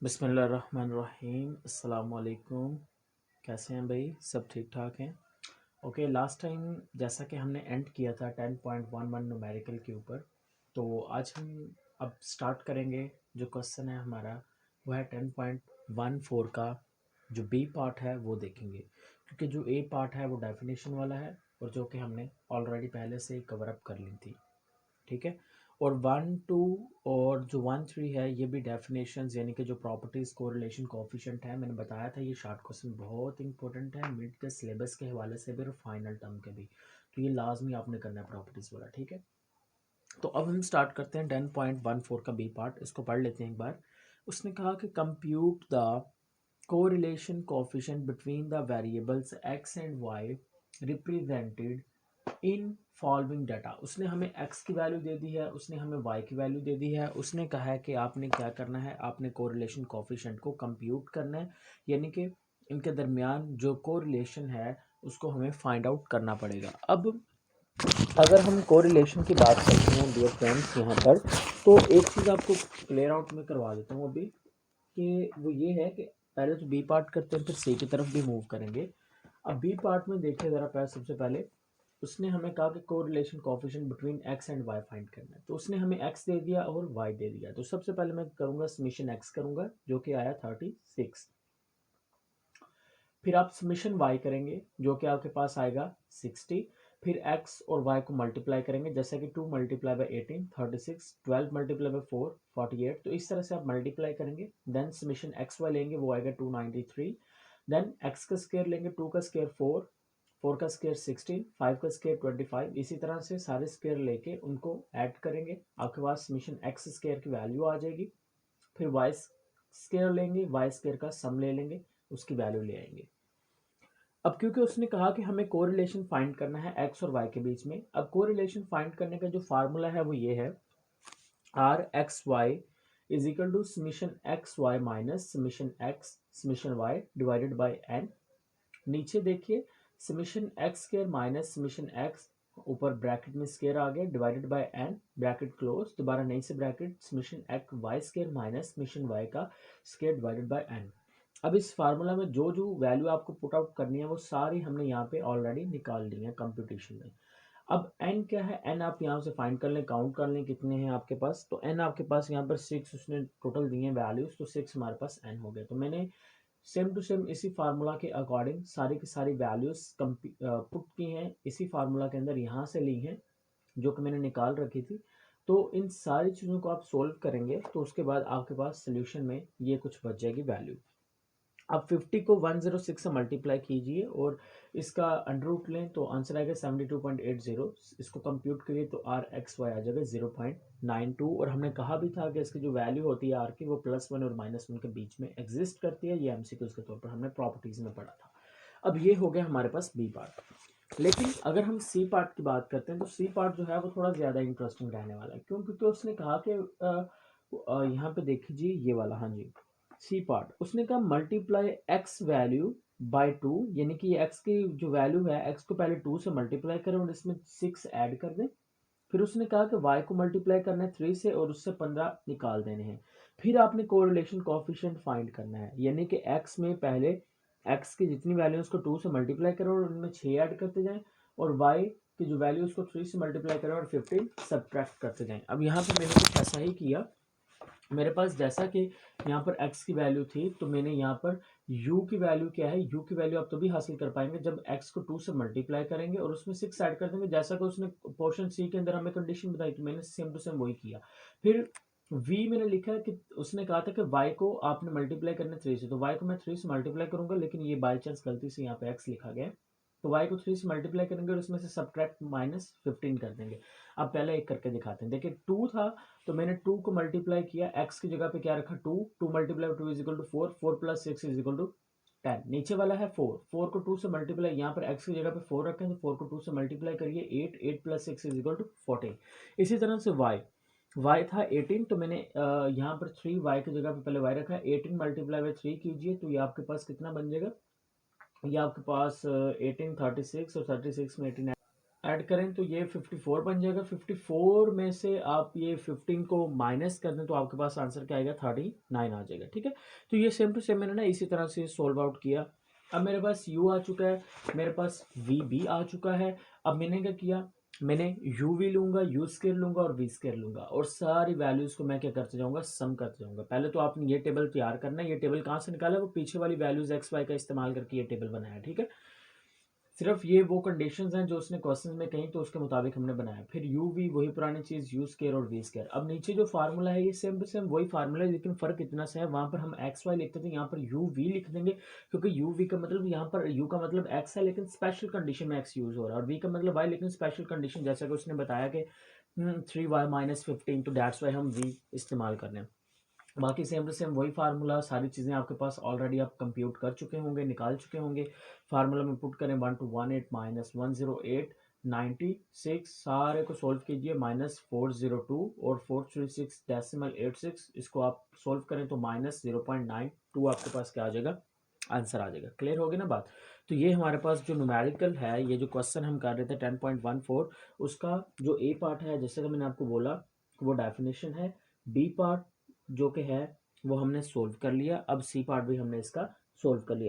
बिस्मिल्लाहिर्रहमानिर्रहीम। अस्सलाम वालेकुम। कैसे हैं भाई? सब ठीक ठाक हैं? ओके, लास्ट टाइम जैसा कि हमने एंड किया था 10.11 न्यूमेरिकल के ऊपर, तो आज हम अब स्टार्ट करेंगे। जो क्वेश्चन है हमारा वो है 10.14 का जो बी पार्ट है वो देखेंगे, क्योंकि जो ए पार्ट है वो डेफिनेशन वाला है और जो कि हमने ऑलरेडी पहले से कवर अप कर ली थी। ठीक है। और 1 2 और जो 1 3 है ये भी डेफिनेशंस यानी कि जो प्रॉपर्टीज कोरिलेशन कोएफिशिएंट है, मैंने बताया था ये शॉर्ट क्वेश्चन बहुत इंपॉर्टेंट है मिड के सिलेबस के हवाले से भी और फाइनल टर्म के भी, तो ये लाजमी आपने करना है प्रॉपर्टीज वाला। ठीक है। तो अब हम स्टार्ट करते हैं 10.14 का बी पार्ट, इसको पढ़ लेते हैं एक बार। उसने कहा कि compute the correlation coefficient between the variables X and Y represented in following data. उसने हमें x की वैल्यू दे दी है, उसने हमें y की वैल्यू दे दी है। उसने कहा है कि आपने क्या करना है, आपने कोरिलेशन कोएफिशिएंट को कंप्यूट करना है, यानी कि इनके दरमियान जो कोरिलेशन है उसको हमें फाइंड आउट करना पड़ेगा। अब अगर हम कोरिलेशन की बात करते हैं डियर फ्रेंड्स यहाँ पर, तो एक चीज़ आपको क्लियर आउट में करवा देता हूँ अभी, कि वो ये है कि पहले तो बी पार्ट करते हैं फिर सी की तरफ भी मूव करेंगे। अब बी पार्ट में देखिए ज़रा पहले, सबसे पहले उसने हमें कहा कि correlation coefficient between X and Y find करना है, तो उसने हमें एक्स दे दिया और वाई दे दिया। तो सबसे पहले मैं करूंगा समीशन एक्स करूंगा जो कि आया 36। फिर आप समीशन वाई करेंगे जो कि आपके पास आएगा 60। फिर एक्स और वाई को मल्टीप्लाई करेंगे, जैसे कि 2 मल्टीप्लाई बाई 18 36, 12 मल्टीप्लाई बाई 4 48। तो इस तरह से आप मल्टीप्लाई करेंगे। देन समीशन एक्स वाई लेंगे, वो आएगा 293। देन एक्स का स्क्वायर लेंगे, 2 का स्क्वायर 4, 4 का स्क्वायर 16, 5 का स्क्वायर 25। इसी तरह से सारे स्क्वायर लेके उनको ऐड करेंगे, आपके पास समीशन एक्स स्क्वायर की वैल्यू आ जाएगी। फिर वाई स्क्वायर लेंगे, वाई स्क्वायर का सम ले लेंगे, उसकी वैल्यू ले आएंगे। अब क्योंकि उसने कहा कि हमें कोरिलेशन फाइंड करना है एक्स और वाई के बीच में, अब कोरिलेशन फाइंड करने का जो फार्मूला है वो ये है, R X Y is equal to summation X Y minus summation X summation Y divided by N. नीचे देखिए summation X square minus summation X, ऊपर ब्रैकेट में स्क्वायर आ गया, divided by N, bracket close, दोबारा नई से bracket, summation X Y square minus summation Y का स्क्वायर डिवाइडेड बाय एन। अब इस फार्मूला में जो जो वैल्यू आपको पुट आउट करनी है वो सारी हमने यहाँ पे ऑलरेडी निकाल ली है कंप्यूटेशन में। अब n क्या है, n आप यहाँ से फाइंड कर लें, काउंट कर लें कितने हैं आपके पास। तो n आपके पास यहाँ पर 6 उसने टोटल दिए वैल्यूज, तो 6 हमारे पास n हो गए। तो मैंने सेम टू सेम इसी फार्मूला के अकॉर्डिंग सारी की सारी वैल्यूज पुट की हैं, इसी फार्मूला के अंदर यहाँ से ली हैं जो कि मैंने निकाल रखी थी। तो इन सारी चीज़ों को आप सोल्व करेंगे तो उसके बाद आपके पास सोल्यूशन में ये कुछ बच जाएगी वैल्यू। आप 50 को 106 से मल्टीप्लाई कीजिए और इसका अंडर रूट लें तो आंसर आएगा 72.80। इसको कंप्यूट करिए तो आर एक्स वाई आ जाएगा 0.92। और हमने कहा भी था कि इसकी जो वैल्यू होती है आर की वो +1 और -1 के बीच में एग्जिस्ट करती है। ये एमसीक्यूज के तौर पर हमने प्रॉपर्टीज में पढ़ा था। अब ये हो गया हमारे पास बी पार्ट। लेकिन अगर हम सी पार्ट की बात करते हैं तो सी पार्ट जो है वो थोड़ा ज़्यादा इंटरेस्टिंग रहने वाला है। क्यों? क्योंकि उसने कहा कि यहाँ पे देखिए ये वाला, हाँ जी, सी पार्ट उसने कहा मल्टीप्लाई एक्स वैल्यू बाय 2, यानी कि एक्स की जो वैल्यू है एक्स को पहले 2 से मल्टीप्लाई करें और इसमें 6 ऐड कर दें। फिर उसने कहा कि y को मल्टीप्लाई करना है 3 से और उससे 15 निकाल देने हैं। फिर आपने कोरिलेशन कोएफिशिएंट फाइंड करना है, यानी कि x में पहले x की जितनी वैल्यू उसको 2 से मल्टीप्लाई करें और उनमें 6 ऐड करते जाएं, और y की जो वैल्यू उसको 3 से मल्टीप्लाई करें और 15 सब्ट्रैक्ट करते जाएं। अब यहाँ पे मैंने कुछ ऐसा ही किया। मेरे पास जैसा कि यहाँ पर x की वैल्यू थी तो मैंने यहाँ पर u की वैल्यू क्या है, u की वैल्यू आप तभी हासिल कर पाएंगे जब x को 2 से मल्टीप्लाई करेंगे और उसमें 6 ऐड कर देंगे, जैसा कि उसने पोर्शन सी के अंदर हमें कंडीशन बताई तो मैंने सेम टू सेम वही किया। फिर v मैंने लिखा है कि उसने कहा था कि y को आपने मल्टीप्लाई करना 3 से, तो y को मैं 3 से मल्टीप्लाई करूंगा, लेकिन ये बाई चांस गलती से यहाँ पे x लिखा गया, तो y को 3 से मल्टीप्लाई करेंगे और उसमें से सब्ट्रैक्ट -15 कर देंगे। अब पहले एक करके दिखाते हैं। देखिए 2 था तो मैंने 2 को मल्टीप्लाई किया, x की जगह पे क्या रखा 2, 2 multiply 2 is equal to 4, 4 plus 6 is equal to 10। नीचे वाला है 4, 4 को 2 से मल्टीप्लाई, यहाँ पर x की जगह पे 4 रखें तो 4 को 2 से मल्टीप्लाई करिए 8, 8 प्लस 6 इज इक्वल टू 14। इसी तरह से y था 18 तो मैंने यहाँ पर 3 y की जगह पे पहले y रखा है, 18 मल्टीप्लाई बाई 3 कीजिए तो ये आपके पास कितना बन जाएगा, ये आपके पास 18 36 और 36 में 18 ऐड करें तो ये 54 बन जाएगा। 54 में से आप ये 15 को माइनस कर दें तो आपके पास आंसर क्या आएगा, 39 आ जाएगा। ठीक है, तो ये सेम टू सेम मैंने ना इसी तरह से सोल्व आउट किया। अब मेरे पास u आ चुका है, मेरे पास v भी आ चुका है। अब मैंने क्या किया, मैंने u भी लूंगा, u स्केयर लूंगा और v स्केयर लूंगा और सारी वैल्यूज को मैं क्या करते जाऊंगा, सम करते जाऊंगा। पहले तो आपने ये टेबल तैयार करना है। ये टेबल कहाँ से निकाला, वो पीछे वाली वैल्यूज एक्स वाई का इस्तेमाल करके ये टेबल बनाया। ठीक है, सिर्फ ये वो कंडीशंस हैं जो उसने क्वेश्चन में कही, तो उसके मुताबिक हमने बनाया। फिर यू वी वही पुरानी चीज, यू स्केयर और वी स्केयर। अब नीचे जो फार्मूला है ये सेम टू सेम वही फार्मूला है, लेकिन फर्क इतना सा है, वहां पर हम एक्स वाई लिखते थे, यहाँ पर यू वी लिख देंगे, क्योंकि यू वी का मतलब, यहाँ पर यू का मतलब एक्स है लेकिन स्पेशल कंडीशन में एक्स यूज हो रहा है, और वी का मतलब वाई लेकिन स्पेशल कंडीशन, जैसा कि उसने बताया कि 3y-15, तो दैट्स वाई हम वी इस्तेमाल कर रहे हैं। बाकी सेम टू सेम वही फार्मूला, सारी चीज़ें आपके पास ऑलरेडी आप कंप्यूट कर चुके होंगे, निकाल चुके होंगे। फार्मूला में पुट करें 1218 माइनस 108 96, सारे को सोल्व कीजिए, माइनस 402 और 436.86, इसको आप सोल्व करें तो माइनस 0.92 आपके पास क्या आ जाएगा, आंसर आ जाएगा। क्लियर होगी ना बात। तो ये हमारे पास जो न्यूमेरिकल है, ये जो क्वेश्चन हम कर रहे थे 10.14, उसका जो ए पार्ट है, जैसे कि मैंने आपको बोला, वो डेफिनेशन है। बी पार्ट जो कि है वो हमने सोल्व कर लिया। अब सी पार्ट भी हमने इसका सोल्व कर लिया।